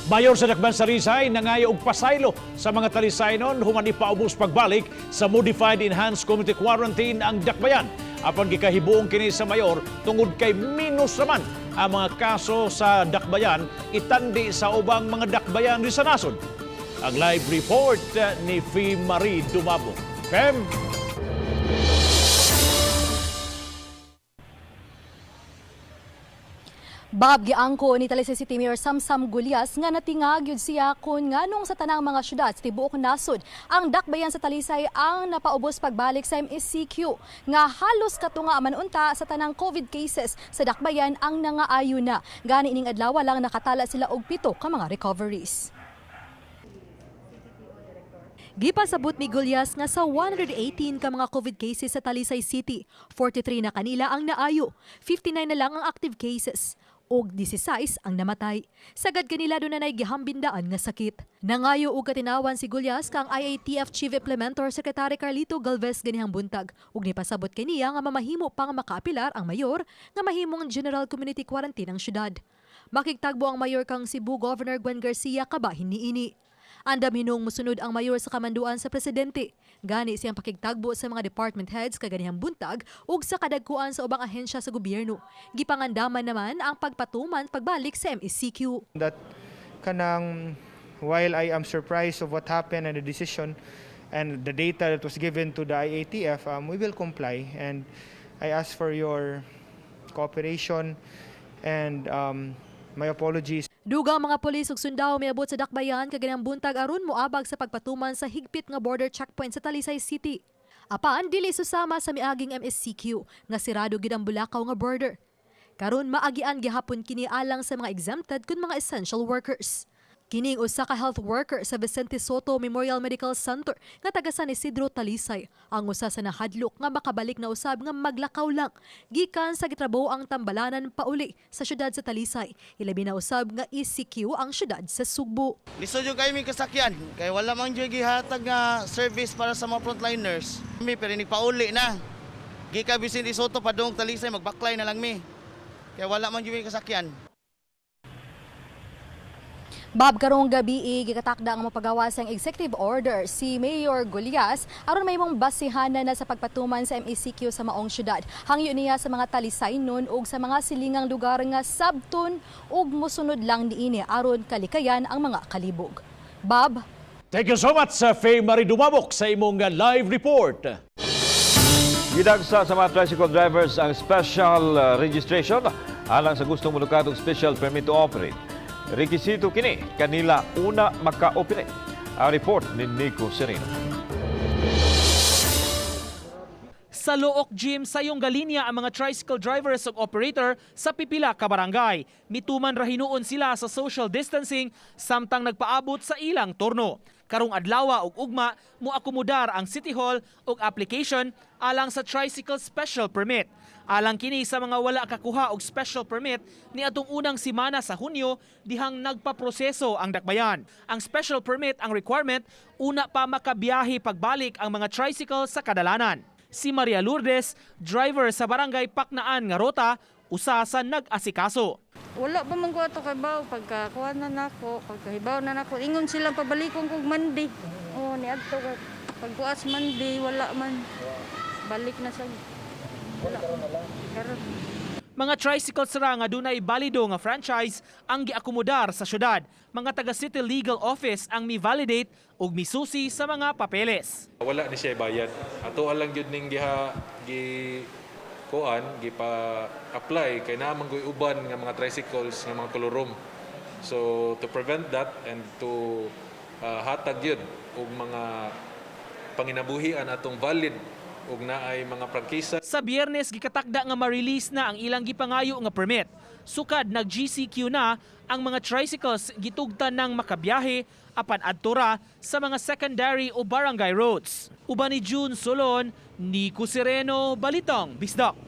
Mayor sa Dakban Sarisay nangayo og pasaylo sa mga talisaynon human ipaubos pagbalik sa modified enhanced community quarantine ang Dakbayan. Apan gikahibuong kini sa mayor tungod kay minus naman ang mga kaso sa Dakbayan itandi sa ubang mga Dakbayan di sa nasod. Ang live report ni Fee Marie Dumabo. Fem. Bob, giangko ni Talisay City Mayor Samsam Gulyas nga natingag yun siya kun nganong sa tanang mga syudad sa tibuok nasod ang Dakbayan sa Talisay ang napaubos pagbalik sa MSCQ nga halos katunga manunta sa tanang COVID cases sa Dakbayan ang nangaayo na. Gani ining adlaw lang nakatala sila og 7 ka mga recoveries. Gipasabot ni Gulyas nga sa 118 ka mga COVID cases sa Talisay City, 43 na kanila ang naayo, 59 na lang ang active cases og 16 ang namatay. Sagad kanila doon na gihambindaan nga sakit. Nangayo og katinawan si Gulyas kang IATF Chief Implementor Secretary Carlito Galvez ganihang buntag ug nipasabot kaniya nga mamahimo pang makaapilar ang mayor nga mahimong general community quarantine ang syudad. Makigtagbo ang mayor kang Cebu Governor Gwen Garcia kabahin niini. Andam hinung musunod ang mayor sa kamanduan sa presidente. Gani siyang pakigtagbo sa mga department heads kaganihang buntag ug sa kadagkuan sa ubang ahensya sa gobyerno. Gipangandaman naman ang pagpatuman pagbalik sa MSCQ. That kanang while I am surprised of what happened and the decision and the data that was given to the IATF, we will comply and I ask for your cooperation and my apologies. Dugang mga pulis ug sundao miabot sa Dakbayan kaganihang buntag aron moabag sa pagpatuman sa higpit nga border checkpoint sa Talisay City. Apan dili susama sa miaging MSCQ nga sirado gid ang Bulacau nga border. Karon maagian gihapon kini alang sa mga exempted kun mga essential workers. Kining usa ka health worker sa Vicente Soto Memorial Medical Center nga taga San Isidro, Talisay ang usa sa nahadlok nga makabalik na usab nga maglakaw lang gikan sa gitrabaho ang tambalanan pauli sa syudad sa Talisay. Ilabi na usab nga ECQ ang syudad sa Sugbo. Liso jud kay mi kasakyan kay wala man jud gihatag nga service para sa mga frontliners. Mi pero pauli na. Gika Vicente Soto padung Talisay magbaklay na lang mi. Kay wala man jud mi kasakyan. Bob, karong gabi gikatakda ang mapagawa sa executive order si Mayor Gulyas aron may mong basihanan na sa pagpatuman sa MECQ sa maong syudad. Hangyo niya sa mga talisaynon ug sa mga silingang lugar nga sabton ug mosunod lang niini aron kalikayan ang mga kalibog. Bob? Thank you so much, Fee Marie Dumabok sa imong live report. Gidagsa sa mga tricycle drivers ang special registration alang sa gustong mulukad og special permit to operate. Rekisito kini kanila una maka-operate. Ang report ni Nico Sereno. Sa Look Gym sa Yonggalinea ang mga tricycle drivers ug operator sa pipila ka barangay. Mituman ra hinuon sila sa social distancing samtang nagpaabot sa ilang turno. Karong adlaw ug ugma moakomodar ang City Hall og application alang sa tricycle special permit. Alang kini sa mga wala kakuha og special permit ni atong unang simana sa Hunyo dihang nagpaproseso ang Dakbayan. Ang special permit ang requirement una pa makabiyahe pagbalik ang mga tricycle sa kadalanan. Si Maria Lourdes, driver sa barangay Paknaan nga rota, usa sa nag-asikaso. Wala pa man ko ato kay baw pagkakuha na nako, pagkahibaw na nako. Ingon sila pabalikon kog Monday. Oh, ni adto pagkuas Monday wala man. Balik na sa wala. Mga tricycle sira nga dunay balido nga franchise ang giakomodar sa syudad. Mga taga City Legal Office ang mi-validate ug misusi sa mga papeles. Wala ni siya bayad. Ato lang gyud ning gipa-apply kay naman goy uban nga mga tricycles nga mga kolorom. So to prevent that and to hatag gyud og mga panginabuhian atong valid ug naay mga prangkisa. Sa Biyernes gikatakda nga ma-release na ang ilang gipangayo nga permit. Sukad nag-GCQ na ang mga tricycles gitugtan ng makabiyahe apan adtura sa mga secondary o barangay roads. Uban ni June Solon, Nico Sereno, Balitang Bisdak.